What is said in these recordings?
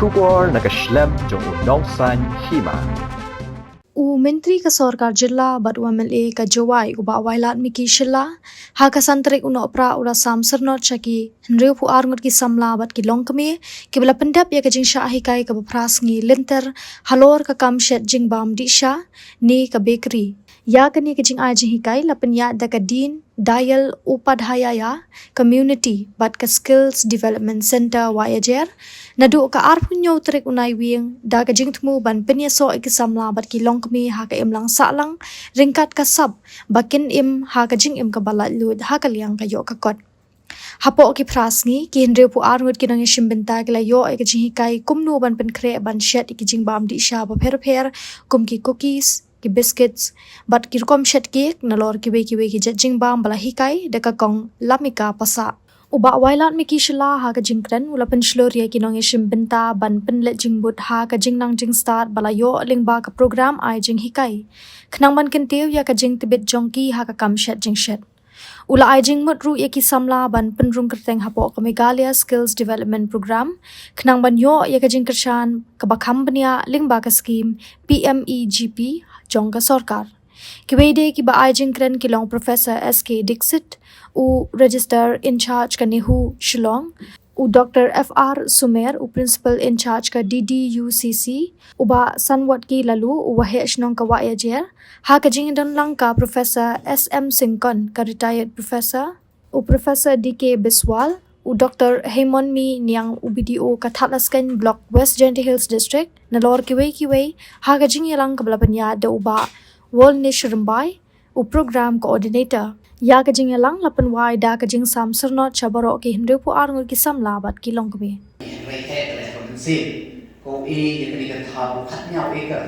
Shubor nakaslem jong unongsan Hima. Menteri ke Sorkar Jilla bat UMLA ke Jawai uba Wailad miki Shilla ha ka santrik uno pra ura sam Syrnod chaki henriu pu arngut ki Samla bat ki Longkmie ki bela pendap ya ke jing Shah Hikai ke bepras ngi linter halor ka kam Shet Jingbam di Shah ni ke bakery ya ke ni ke jing ai jing Hikai la penya da ka din dial upadhaya ya community bat ka skills development center wayajer nadu ka arpunyo trik unai wing da ka jing tmu ban penya so ik Samla bat ki Longkmie ha ka imlang salang ringkat ka sab bakin im ha ka jing im ka balat lud ha ka liang ka yo ka kot hapo ki prasngi ki henre pu arngut ki nang shimbenta ki la yo ek jing Hikai kumnu ban pen kre ban Shet ki Jingbam di Shah ba pher kum ki cookies ki biscuits bat ki kom Shet cake nalor ki we ki jet Jingbam bala Hikai de ka kong lamika pasa uba Wailad miki Shila ha ka jingkren ula pen shloria ki nong shimbenta ban pen let jingbut ha ka jingnang jing start bala yo lingba ka program ai jing Hikai khnang ban kentiu ya ka jing tibet jongki ha ka kam Shet jing Shet ula ai jing mut ru yaki Samla ban penrung kerteng hapo ka Meghalaya Skills Development Program khnang ban yo ya ka jing kershan ka bakham bania lingba ka scheme PMEGP jong ka Sorkar ki wede ki ba ai jing kren ki long Professor SK Dixit u register in charge ka Nehu Shillong u Dr. FR Sumer u principal in charge ka DDUCC uba sanwat ki lalu u wahe shnong ka wayajer ha ka jing dan lang ka Professor SM Singkon ka retired professor u Professor DK Biswal u Dr. Heymonmi niang UBDO ka Thatlaskan Block West Gentile Hills District nalor kiwei ha ka jing yalang ka balapanya da uba Wolnish Rumbai u program coordinator ya ka jing yalang lapan wai da ka jing sam Syrnod chabaro ki hindu pu arngut ki Samla bat ki Longkmie ko yang ni kan tahu katnya ekar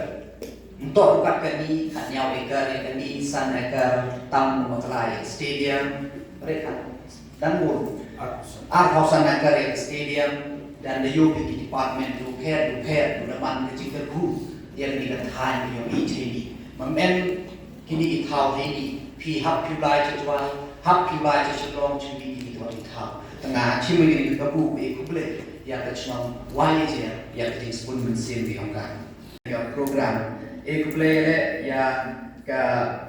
untuk kat kani katnya ekar yang ni san ekar tam matlai stadium mereka dan pun hausan ekar stadium dan the youth department repair depan kecil group yang ni kan tahan yang ini men kini tahu ini pi hap pi lai Shillong cumi di tahu tengah cumi ni kita buku boleh yang kecil wajar yang kecil sebelum mesin diangkat yang program boleh yang ke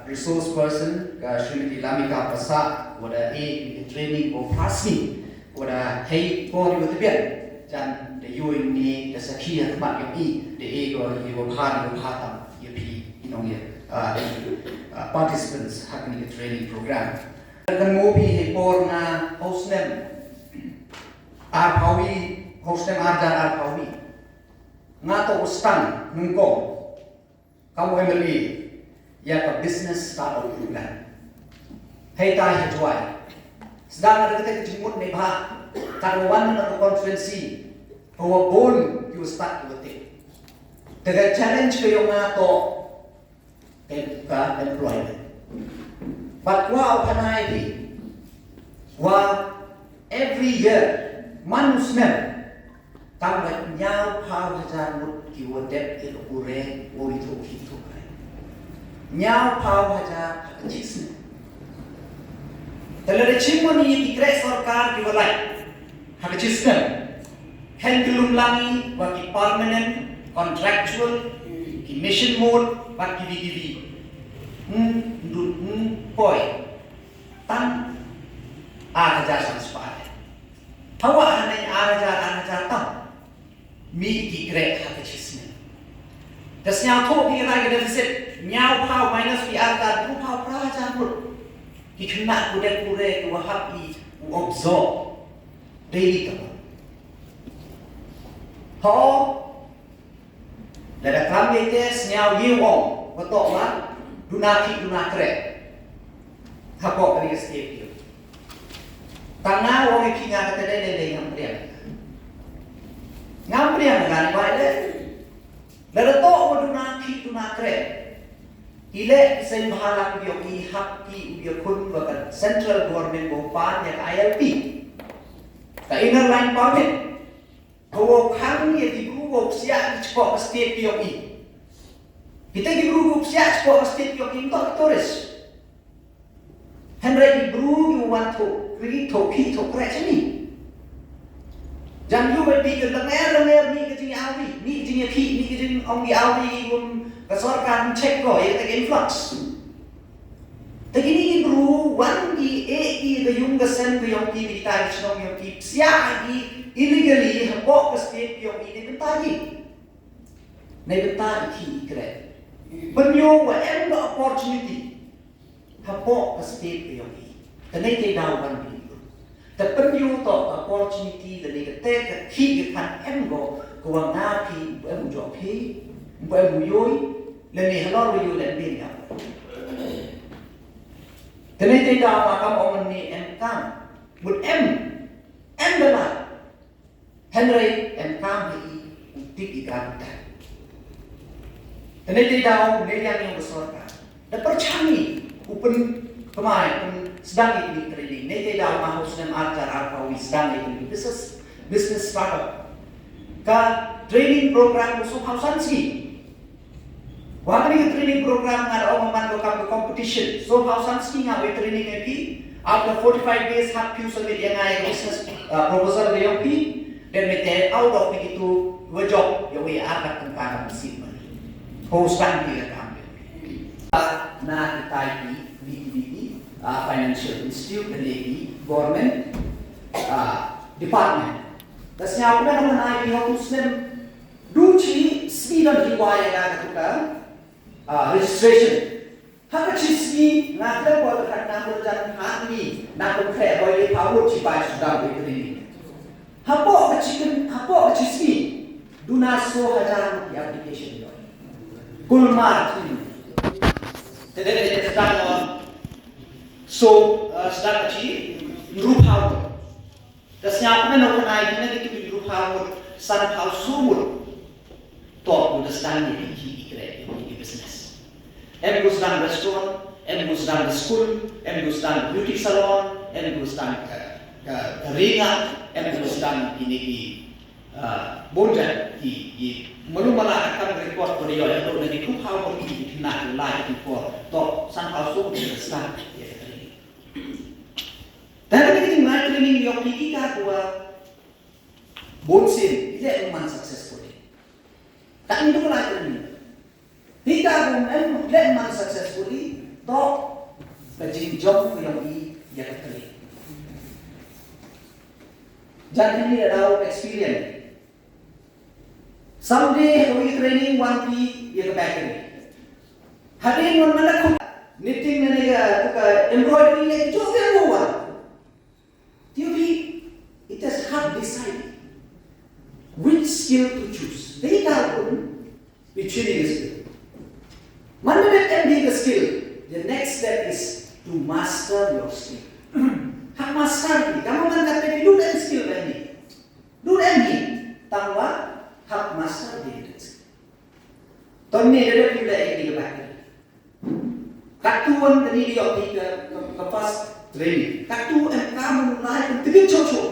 resource person ke Srimati Lamika Pasak wada training operasi wada hei por itu biar dan the UN ni the sekian tempat yang the ego yang hatam yang inong participants having the training program dan mobi por na hostnem hostnem ajar ngato ustan nungko kamu MLA ya ka business startup program hei tai hejwai sedang ada kita jemput ni bah karuan na konferensi bahwa bon you start with it the challenge ko yung ngato ka employment but wow panai di every year manusnem tambah nyau pau hajar mut kiwodep ilukure itu nyau pau hajar jisne telere chimoni dikre Sorkar kiwalai hak jisne kan gelum langi bagi permanent contractual ki mission mode bagi givi poi tan aja sanspare hawa hanai aja tam mi ki grek hakisne das nyau to pi na ge deficit nyau pau minus pi arta du pau praja mur ki kena kure ku happy u absorb daily to ho da kami tes nyau yiwong betok ma dunaki dunakre hapo kali step tanah wong iki ngata dele ngampriang kan baile lerato dunaki dunakre ile sen bahala bio ki hakki bio kun bakan central government bo pan yang ILP ka inner line permit ko khang ye di group sia ko state bio kita di group sia ko state bio to tourist Henry di group you want to really to kre chini Jangan you berpikir lengar ni ke jenis awi, ni jenis ki, ni ke jenis orang di awi kesorkan cek ko, ya tak influx. Tapi ni bro, wan di ke yung sen ke yung ki kita isnom yung ki, siapa di illegally hapok ke state yung ini bentari. Nei bentari ki kre. Benyo whatever opportunity hapok ke state yung ini. Tenai te dawan ni. Tapi you to opportunity the negative key kan engo kuang na pi bu jo pi bu yoi le ni hello you le bin ya tene te da ma kam ong ni en kam but em da la henry en kam hi tik ikan ta tene te da ne yang yang besar ka da perchani open kemai sedang ini training. Nete dah mahu sedang ajar apa sedang ini business startup. Ka training program musuh hausan si. Wah ni training program ada orang mandu kam competition. So hausan si ngawe training lagi. After 45 days hak piu sampai dia ngai business proposal dia yang pi. Dan mete out of begitu dua job yang we akan tentang mesin mana. Hostan dia kam. Nah kita ini financial institute dan lagi government department. Dasnya apa yang mengenai Muslim duci sembilan riwayat yang kita registration. Hak cismi nak lepas dekat nak berjalan hati nak berkait boleh tahu cipai sudah begini. Hapok cismi dunaso hajar di application itu. Gulmar ini. Tidak sedang so sedang kecil rupawan. Dasnya apa nak kenai ini kita rupawan san hausumur. Top udah sedang ni di business. Em sedang restoran, em sedang school, em sedang beauty salon, em sedang ringan, em sedang ini di bonjan di melumala akan rekod beliau yang perlu dari rupawan ini nak live before top san hausumur sedang. Dan kita mulai training yang kita buat bonsin, tidak memang successful. Tak itu mulai training. Kita bukan memang successful, toh kerja job yang dia kerja. Jadi ini adalah experience. Someday we training one pi yang bakery. Hari ini mana aku knitting ni juga embroidery ni juga buat. It is hard decide which skill to choose. They pun between the skill. Mana yang the skill? The next step is to master your skill. Hak master ni, kamu kan kata dulu dan skill ni, dulu ni, tahu hak master dia. Tony dia pilih ini lepas. Katuan tadi dia ke pas training. Katu kamu mulai penting cocok.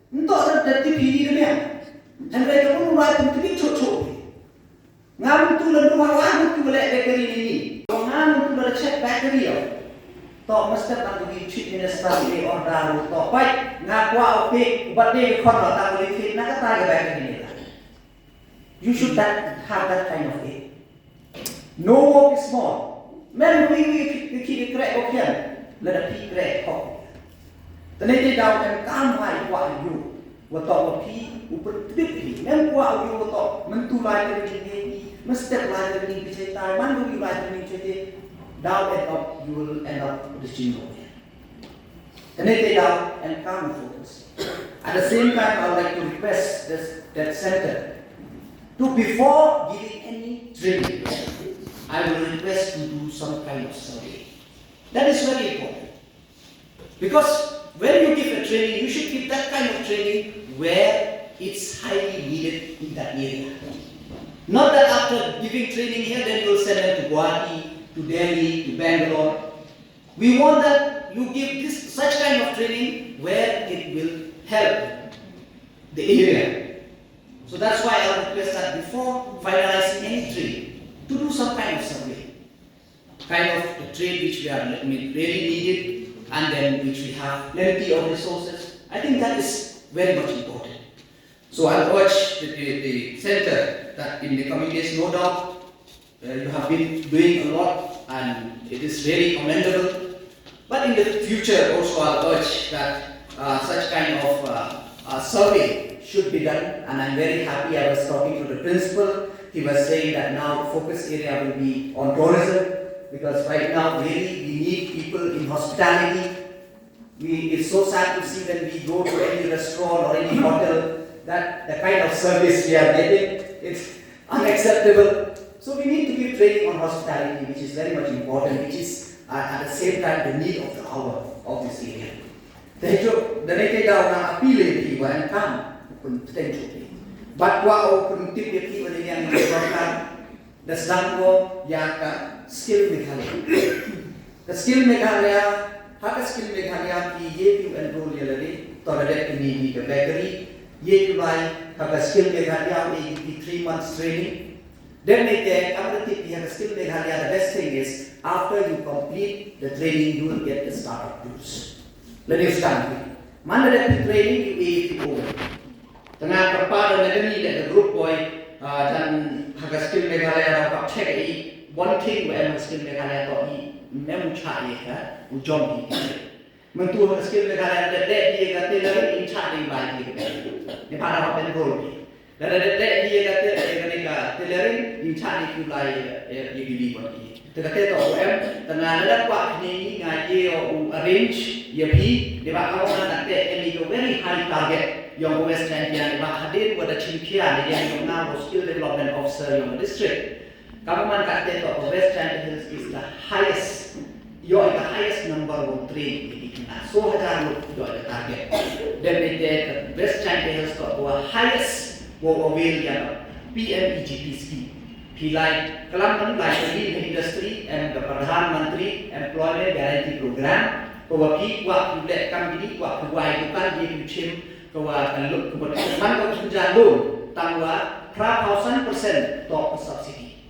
Untuk ada TV dia. Dan mereka pun mulai penting cocok. Ngam tu lalu awak tu boleh bakery ini. Ngam tu boleh check bakery. Tok mesti tak boleh check minister di order tok baik ngakwa oke birthday kon tak boleh fit nak kata ke bakery ini. You should have that kind of it. No work is small. Men we keep correct okay. Let a pea correct coffee. Tenete daw kan kamai kwa you. Wato pea upur tipi. Men kwa you wato mentulai ke ni mesti lai ke ni bicara man lu lai ke ni cerita. Daw you will end up with the jingbam. Tenete daw and calm focus. At the same time, I would like to request that center to before giving any training, I will request to do some kind of survey. That is very important. Because when you give a training, you should give that kind of training where it's highly needed in that area. Not that after giving training here, then you will send them to Guwahati, to Delhi, to Bangalore. We want that you give such kind of training where it will help the area. So that's why I request that before finalizing any training, to do some kind of survey, kind of a trade which we are really needed, and then which we have plenty of resources. I think that is very much important. So I urge the center that in the coming days, no doubt, you have been doing a lot and it is very commendable. But in the future also I urge that such kind of survey should be done, and I'm very happy. I was talking to the principal. He was saying that now the focus area will be on tourism, because right now really we need people in hospitality. It's so sad to see when we go to any restaurant or any hotel that the kind of service we are getting, it's unacceptable. So we need to give training on hospitality, which is very much important, which is at the same time the need of the hour of this area. The next down na appeal people and come potentially. But what open tip people in the program, the Slango Yaka skill Meghalaya. The skill Meghalaya, Haka skill Meghalaya, ye you enroll yellowy, tolerate in the bakery, ye you buy Haka skill Meghalaya, 3 months training. Then they take another tip, you have a skill Meghalaya. The best thing is after you complete the training, you will get the startup tools. Let me start with Mana that training you over. Tengah kepada negeri that the group boy dan Haka skill Meghalaya dapat check one thing where skill Meghalaya to memu cari ka ujom di. Mentu Haka skill Meghalaya that dia kata lagi in cari lagi ke. Ni pada apa penggol ni. Dan dia kata tailoring in cari tu lagi dia beli pun ni. Terkata tu tengah dalam buat ni ngaji arrange ya pi dia bakal nak ini tu very high target yang West Indian bah hadir pada cimpian yang nama skill development officer yang district. Kamu man kata tu West Indian is the highest, you are the highest number of train di kita. So hajar lu ada target. Dan the West Indian tu highest wo avail yang PMEGP scheme. Pilai kelam like the industry and the Pradhan Mantri Employment Guarantee Program. Bahwa waktu dek kami waktu wai bukan dia kucing bahwa look kemudian kau sudah loan tangwa 1,000% top subsidy.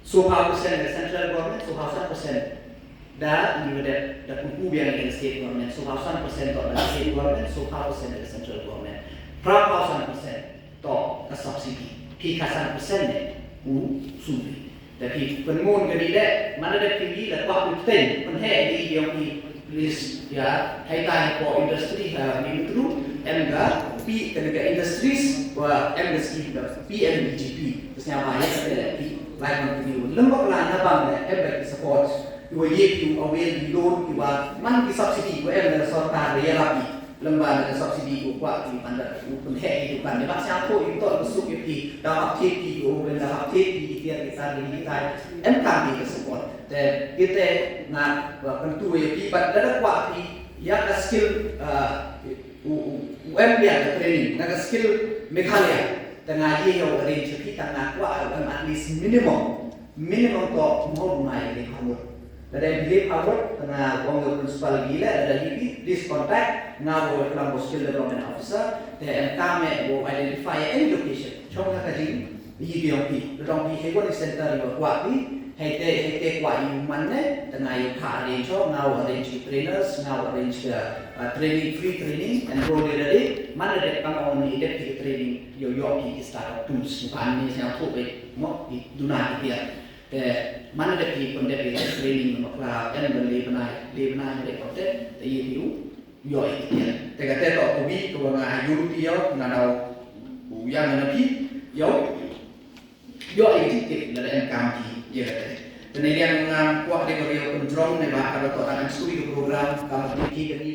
So 1,000 the central government, so 1,000% dah ini ada kuku yang dari state government, so 1,000% top dari state government, so 1,000 dari central government. 1,000% top subsidy. 1,000% ni sulit. Tapi penmun ke dia mana ada tinggi dah waktu ten penhe di yang di list ya Hikai for industry ni itu enggak P ketika industries wa MSC PMBGP terus yang banyak ada di lain menteri lembak lah bang every support you avail di loan you man di subsidi you ada sorta dia lagi lembaga subsidi you kuat di pandai penhe itu kan dia siapa itu masuk di dalam aktif you dalam aktif di kita di kita MKB support dan kita nak tentu ya pada kuat ya skill UM yang training nak skill Meghalaya tengah dia yang range kita nak kuat at least minimum to mau mai di kamu dan dia power tengah wong principal gila ada hipi this contact now we plan skill development officer dan kami will identify any location trong ka jing di BOP hewan center yang kuat ni hete kuat yang mana tengah yang arrange now arrange trainers now arrange training free training and roll dari mana dek kamu ni dek training yo di start tools bukan ni saya tu mo di dunia dia mana dek training maklah kan beli benai dek kote itu yo dia tegak tu ubi tu ngah yuru dia ngah yang nabi yo itu dari MKB ya. Dan yang kuat dia beri control ni bah kalau tu akan studi program kamu pergi ke ni.